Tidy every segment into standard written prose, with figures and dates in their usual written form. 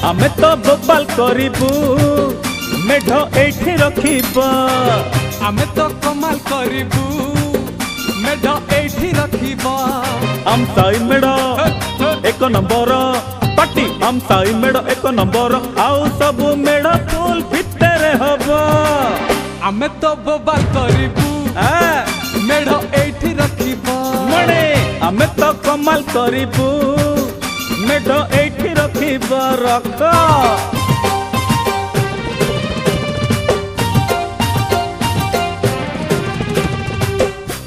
आमे तो बोपाल करिबू मेढ एठी रखिबा आमे तो कमाल करिबू मेढ एठी रखिबा हम साई मेढ एक नंबर पाटी हम साई मेढ एक नंबर आउ सब मेढ फुल भितरे हबो आमे तो बोपाल करिबू मेढ एठी रखिबा मणे आमे तो कमाल करिबू मेढ एठी रखिबा रख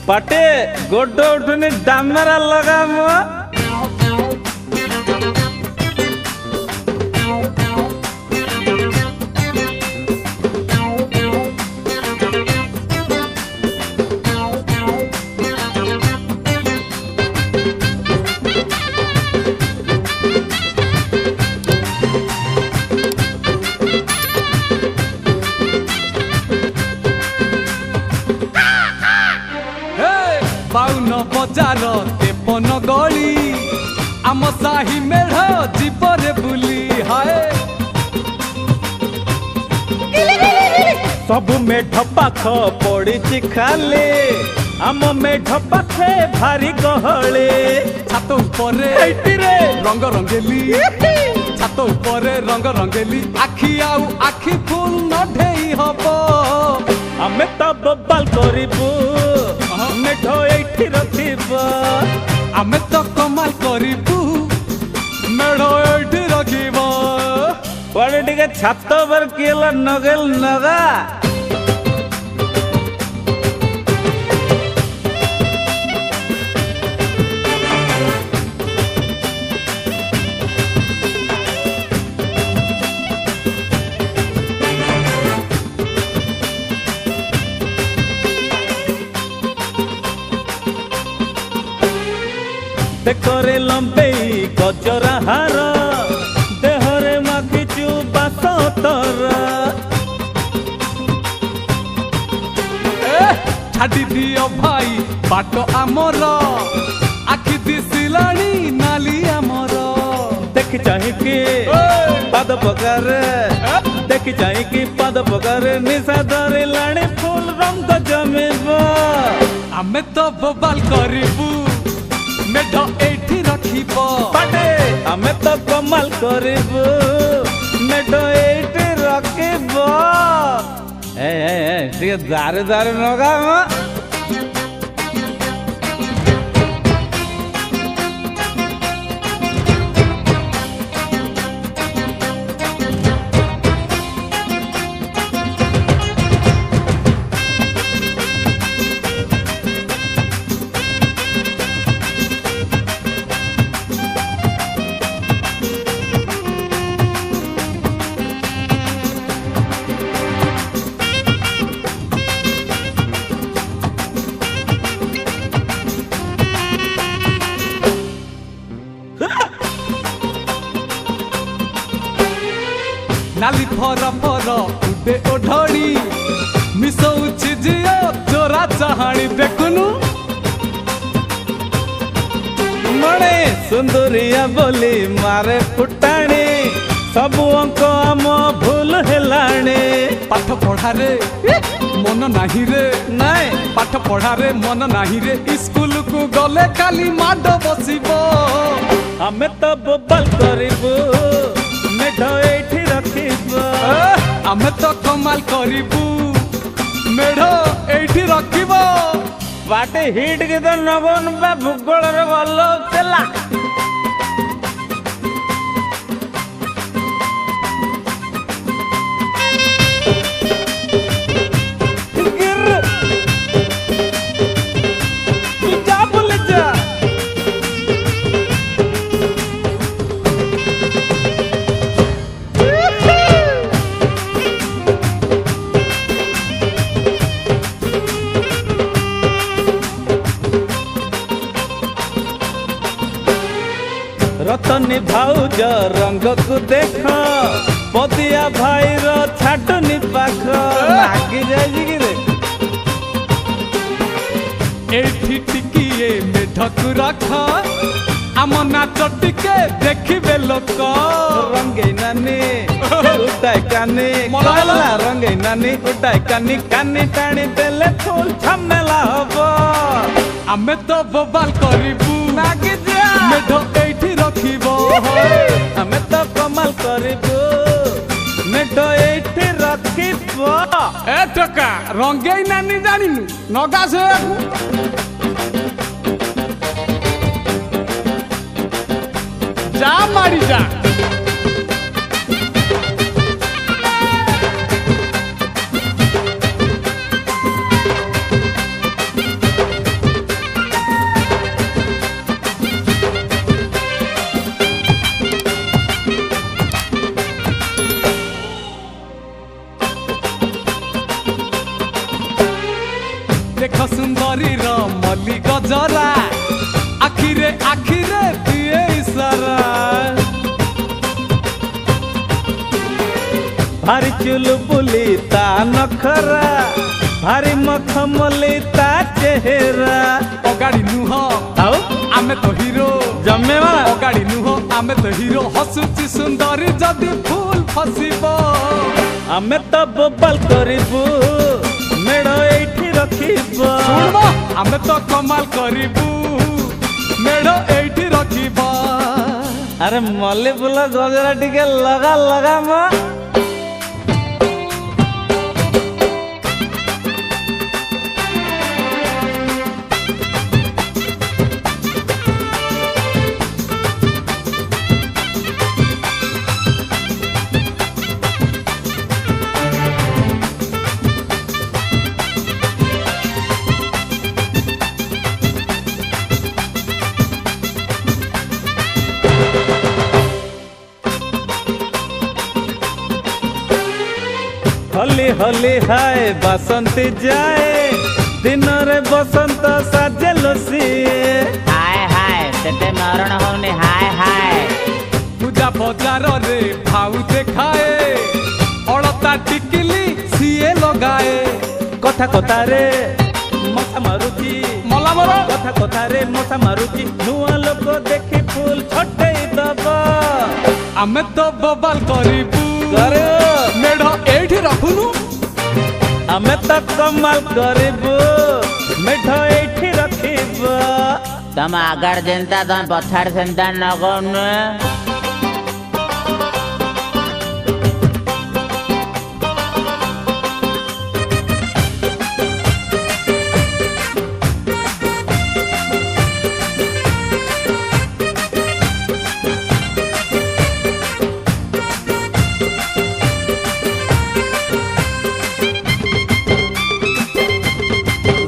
पाटे गोडो उठुनी डामेरा लगाम बाउन बजार तेपन गली आम साही मेढ़ जीवरे बुली हाय सब मेढ पाख पड़ी खाले आम मेढ पाखे भारी गहले छात उपरे रंग रंगेली छात उपरे रंग रंगेली आखि आउ आखि फुल न ढेई हबो आमे तो बोपाल करिबू मेढ एठी रखिबा आमे तो कमाल करिबू मेढ़ एठी रखिबा पड़े टिके छात पर केला नगल नगा देखरे लंबेई गजरा हार देहरे माखिचु बासतर छाड़ी दियो भाई बाट आमर आखि दिसिलाणी नाली आमर देखि चाहिकी पाद पकार देखि चाहिकी पाद पकार निशा धरे लाणी फूल रंग जमेबा आमे तो बोपाल करिबू मेढ एठी रखिबो पाटे आमे तो कमाल करिबू मेढ एठी रखिबो टिके दारू दारू नगाम नाली फर फर उडे ओढ़ी मिसौछि जियो चोरा चाहाणी देखुनु मणे सुंदरिया बोली मारे फुटाणी सबु अंक आम भूल हेलाणी पाठ पढ़ारे मन नाही रे नाय पाठ पढ़ारे मन नाही रे स्कूल को गले खाली माड बसिबो आमे तो बोपाल करिबू मेढ एठी रखिबा आमे तो कमाल करिबू मेढ़ एठी रखिबो पाटे हिट के तो नबन बा भूगोल रे भलो चला रतनी भाउज रंग को देख पदिया भाई रो छाटनी पाख लागी जाई कि रे एठी टिकिए मेढकु रख आम नाच टिके देखिबे लोक रंगे नानी कानी मला कला रंगे नानी उठाए कानी कानी टाणी देले फूल झमेला हबो आमे तो बबाल करिबू नागी जा मेढ एठी रखिबो आमे तो कमाल करिबू मेढ एठी रखिबो ए टका रंगेई नानी जानिनु नगा से जा मारी जा देख सुंदरी मल्ली गजरा आखिरे आखिरे दिए इशारा भारी चुलबुली ता नखरा भारी मखमली ता चेहरा अगाड़ी नुह आओ आमे तो हीरो जम्मे वाला अगाड़ी नुह आमे तो हीरो हसुची सुंदरी जदि फूल फसिबो आमे तो बबाल करिबू मेढ़ एठी रखिबो सुनो आमे तो कमाल करिबू मेढ़ एठी रखिबो अरे मल्ली फूल गजरा टिके लगा लगा म होली होली हाय बसंती जाए दिन रे बसंत साजेलो सिए हाय हाय तेते मरण होने हाय हाय पूजा बजार रे भाऊ देखाए अड़ता टिकिली सीए लगाए कथा कथा रे मशा मारुची मला मरो कथा कथा रे मशा मारुची नुआ लोक देखी फूल छटई दबा आमे तो बबाल करिबू करे मेढ़ एठी रखुनु आमे तो कमाल करिबू मेढ एठी रखिबो तम आगार जनता तम पछाड़ जनता नगन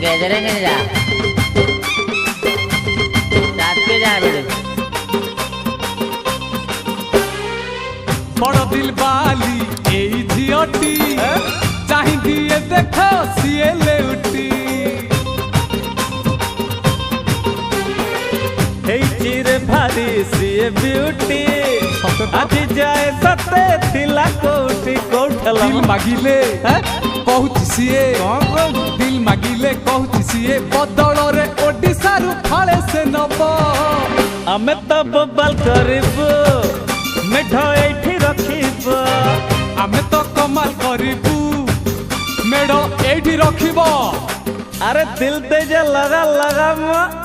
गेजरे नहीं जा रात पे जा बेटे बड़ दिल बाली एई झियटी चाहि दिए देखो सीए लेउटी हे चिरे भारी सिए ब्यूटी आज जाए सते थिला कोठी कोठला दिल मागिले हैं? कहूची सीए कौन दिल मागिले कहूची सीए बदल रे ओडिसा रु फाळे से नबो आमे तो बबाल करिबू मेढ एठी रखिबो आमे तो कमाल करिबू मेढ़ एठी रखिबो अरे दिल दे जा लगा लगा म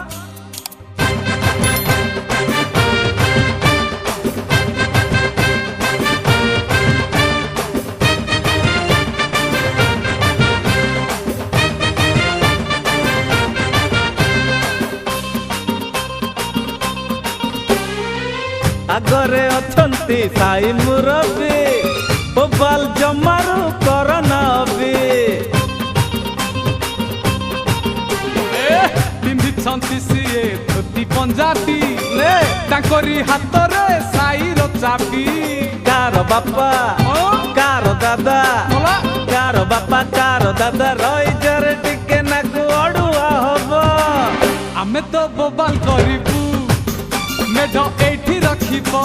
आगरे अछंती साई मुरबी बबाल जमारू करना भी पिंधि छंती सीए धोती पंजाबी तांकरी हातरे साईर चाबी कार बापा कार दादा मला कार बापा कार दादा रही जरे टिके नाकु अड़ुआ हबो आमे तो बबाल करिबू मेढ एठी रखिबो